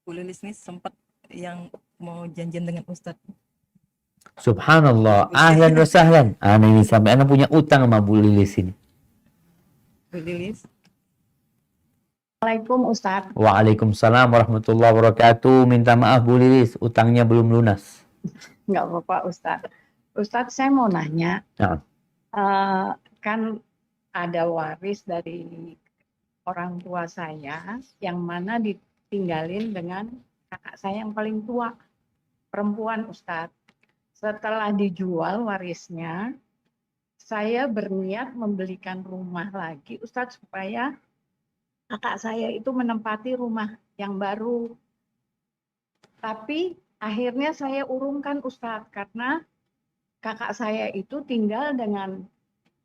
Bu Lilis ini sempat yang mau janjian dengan Ustadz. Subhanallah, ahlan wa sahlan. Ana ini sampai ana punya utang sama Bu Lilis ini. Bu Lilis. Assalamualaikum Ustadz. Waalaikumsalam warahmatullahi wabarakatuh. Minta maaf Bu Lilis, utangnya belum lunas. Nggak apa-apa Ustadz. Ustadz, saya mau nanya. Nah. Kan ada waris dari orang tua saya yang mana ditinggalin dengan kakak saya yang paling tua, perempuan Ustadz. Setelah dijual warisnya, saya berniat membelikan rumah lagi Ustadz supaya kakak saya itu menempati rumah yang baru. Tapi akhirnya saya urungkan Ustadz karena kakak saya itu tinggal dengan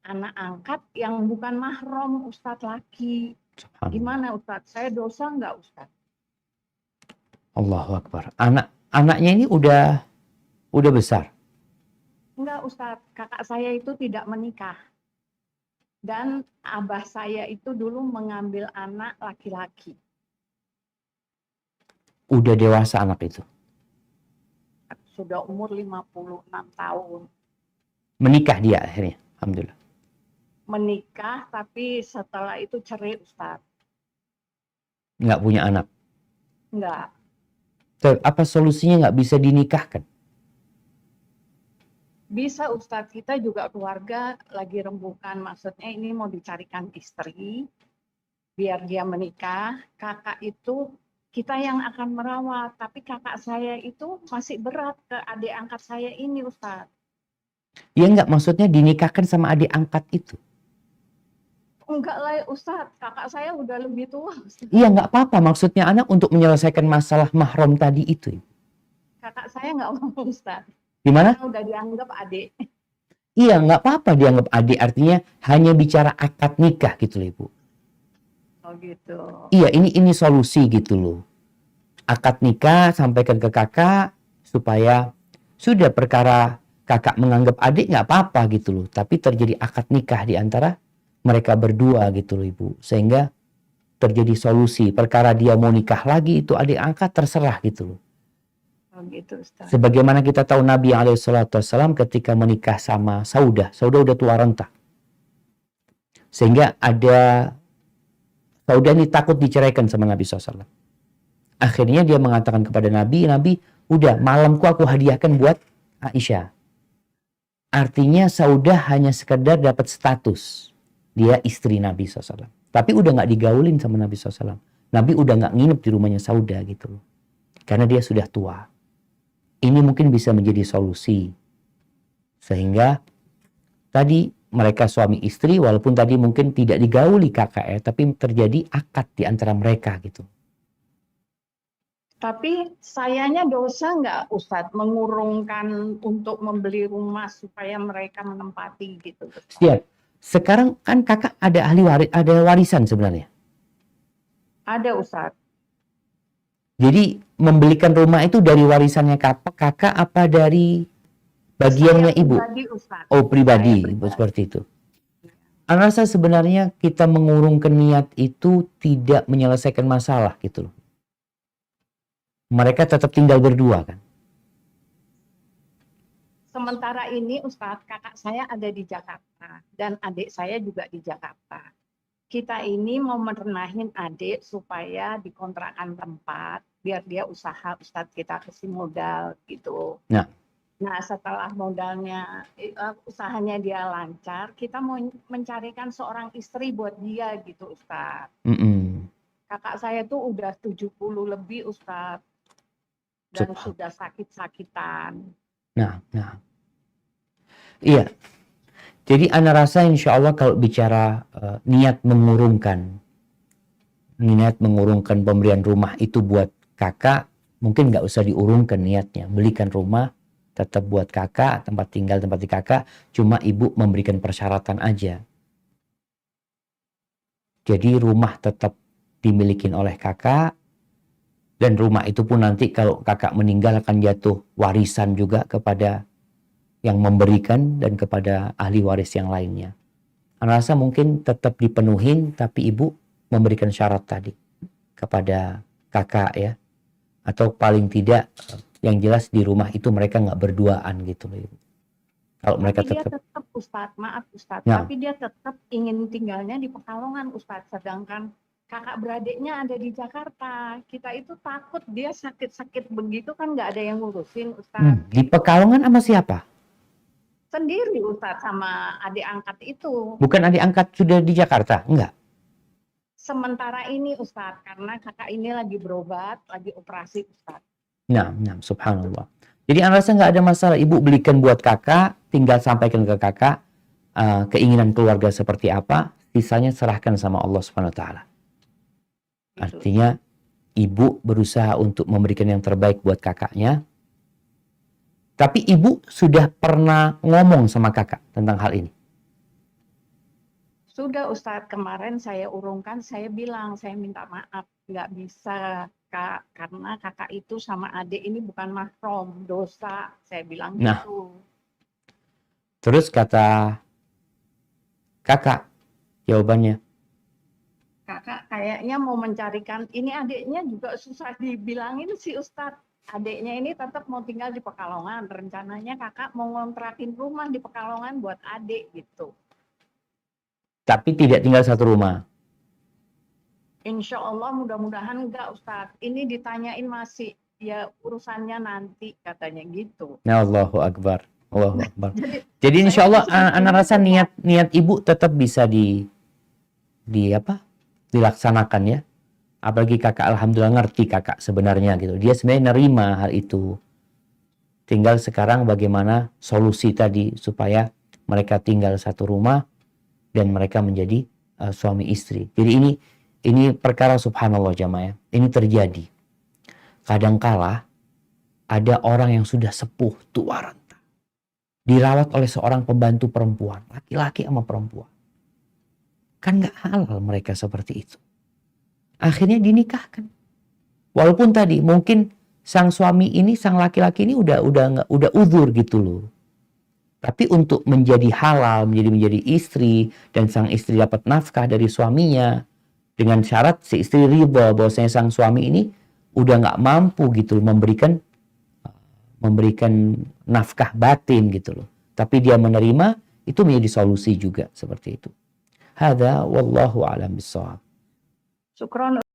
anak angkat yang bukan mahram Ustadz lagi. Gimana Ustadz? Saya dosa nggak Ustadz? Allahu Akbar. Anaknya ini udah besar? Enggak Ustadz, kakak saya itu tidak menikah. Dan abah saya itu dulu mengambil anak laki-laki. Udah dewasa anak itu? Sudah umur 56 tahun. Menikah dia akhirnya? Alhamdulillah. Menikah, tapi setelah itu cerai Ustadz. Nggak punya anak? Enggak. Apa solusinya nggak bisa dinikahkan? Bisa Ustadz, kita juga keluarga lagi rembukan. Maksudnya ini mau dicarikan istri, biar dia menikah. Kakak itu kita yang akan merawat, tapi kakak saya itu masih berat ke adik angkat saya ini Ustadz. Ya nggak, maksudnya dinikahkan sama adik angkat itu? Enggak lah Ustadz, kakak saya udah lebih tua Ustadz. Iya nggak apa-apa, maksudnya anak untuk menyelesaikan masalah mahram tadi itu. Kakak saya nggak mau Ustadz. Gimana? Karena udah dianggap adik. Iya nggak apa-apa dianggap adik, artinya hanya bicara akad nikah gitu loh Ibu. Oh gitu. Iya, ini solusi gitu loh. Akad nikah sampaikan ke kakak supaya sudah perkara kakak menganggap adik nggak apa-apa gitu loh. Tapi terjadi akad nikah di antara mereka berdua gitu loh Ibu. Sehingga terjadi solusi. Perkara dia mau nikah lagi itu adik angkat terserah gitu loh. Oh gitu Ustadz. Sebagaimana kita tahu Nabi SAW ketika menikah sama Saudah udah tua renta. Sehingga ada Saudah ini takut diceraikan sama Nabi SAW. Akhirnya dia mengatakan kepada Nabi, udah malamku aku hadiahkan buat Aisyah. Artinya Saudah hanya sekedar dapat status. Dia istri Nabi SAW. Tapi udah nggak digaulin sama Nabi SAW. Nabi udah nggak nginep di rumahnya Saudah gitu. Karena dia sudah tua. Ini mungkin bisa menjadi solusi. Sehingga tadi mereka suami istri walaupun tadi mungkin tidak digauli kakak ya, tapi terjadi akad di antara mereka gitu. Tapi sayanya dosa nggak Ustadz mengurungkan untuk membeli rumah supaya mereka menempati gitu? Siap. Sekarang kan kakak ada ada warisan sebenarnya. Ada Ustadz. Jadi membelikan rumah itu dari warisannya kakak apa dari bagiannya Saya ibu? Pribadi, Ustadz. Oh pribadi, Saya seperti itu. Ana rasa sebenarnya kita mengurungkan niat itu tidak menyelesaikan masalah gitu loh. Mereka tetap tinggal berdua kan. Sementara ini Ustadz, kakak saya ada di Jakarta dan adik saya juga di Jakarta. Kita ini mau merenahin adik supaya dikontrakan tempat biar dia usaha Ustadz, kita kasih modal gitu. Nah setelah modalnya usahanya dia lancar, kita mau mencarikan seorang istri buat dia gitu Ustadz. Kakak saya tuh udah 70 lebih Ustadz dan sudah sakit-sakitan. Nah. Iya. Jadi ana rasa insya Allah kalau bicara niat mengurungkan pemberian rumah itu buat kakak, mungkin nggak usah diurungkan niatnya. Belikan rumah tetap buat kakak, tempat tinggal tempat di kakak, cuma ibu memberikan persyaratan aja. Jadi rumah tetap dimiliki oleh kakak, dan rumah itu pun nanti kalau kakak meninggal akan jatuh warisan juga kepada yang memberikan dan kepada ahli waris yang lainnya. Ana rasa mungkin tetap dipenuhin, tapi ibu memberikan syarat tadi kepada kakak ya. Atau paling tidak yang jelas di rumah itu mereka nggak berduaan gitu loh. Kalau mereka Tapi dia tetap, tetap Ustadz, maaf Ustadz, nah, tapi dia tetap ingin tinggalnya di Pekalongan Ustadz, sedangkan kakak beradiknya ada di Jakarta. Kita itu takut dia sakit-sakit begitu kan nggak ada yang ngurusin Ustadz. di Pekalongan sama siapa? Sendiri Ustadz sama adik angkat itu. Bukan adik angkat sudah di Jakarta? Enggak. Sementara ini Ustadz, karena kakak ini lagi berobat, lagi operasi Ustadz. Nah, subhanallah. Jadi Anda rasa nggak ada masalah. Ibu belikan buat kakak, tinggal sampaikan ke kakak keinginan keluarga seperti apa, sisanya serahkan sama Allah Subhanahu Wa Taala. Gitu. Artinya ibu berusaha untuk memberikan yang terbaik buat kakaknya. Tapi ibu sudah pernah ngomong sama kakak tentang hal ini. Sudah Ustadz, kemarin saya urungkan, saya bilang, saya minta maaf, nggak bisa Kak, karena kakak itu sama adik ini bukan mahram, dosa, saya bilang Nah. gitu. Terus kata kakak, jawabannya, Kakak kayaknya mau mencarikan, ini adiknya juga susah dibilangin sih Ustadz. Adiknya ini tetap mau tinggal di Pekalongan, rencananya kakak mau ngontrakin rumah di Pekalongan buat adik gitu. tapi tidak tinggal satu rumah. Insya Allah mudah-mudahan enggak Ustadz. Ini ditanyain masih, ya urusannya nanti katanya gitu. Nah, Allahu Akbar. Allahu Akbar. Jadi Jadi saya insya Allah masih Ana rasa bingung. niat ibu tetap bisa dilaksanakan ya. Apalagi kakak alhamdulillah ngerti kakak sebenarnya gitu. Dia sebenarnya nerima hal itu. Tinggal sekarang bagaimana solusi tadi supaya mereka tinggal satu rumah dan mereka menjadi suami istri. Jadi ini perkara subhanallah jamaah. Ini terjadi. Kadangkala ada orang yang sudah sepuh, tua renta, dirawat oleh seorang pembantu perempuan, laki-laki sama perempuan. Kan nggak halal mereka seperti itu. Akhirnya dinikahkan. Walaupun tadi mungkin sang suami ini, sang laki-laki ini udah uzur gitu loh. Tapi untuk menjadi halal, menjadi istri, dan sang istri dapat nafkah dari suaminya, dengan syarat si istri ridha bahwasanya sang suami ini udah nggak mampu gitu loh, memberikan nafkah batin gitu loh. Tapi dia menerima, itu menjadi solusi juga seperti itu. Hadza wallahu a'lam bishawab. Syukron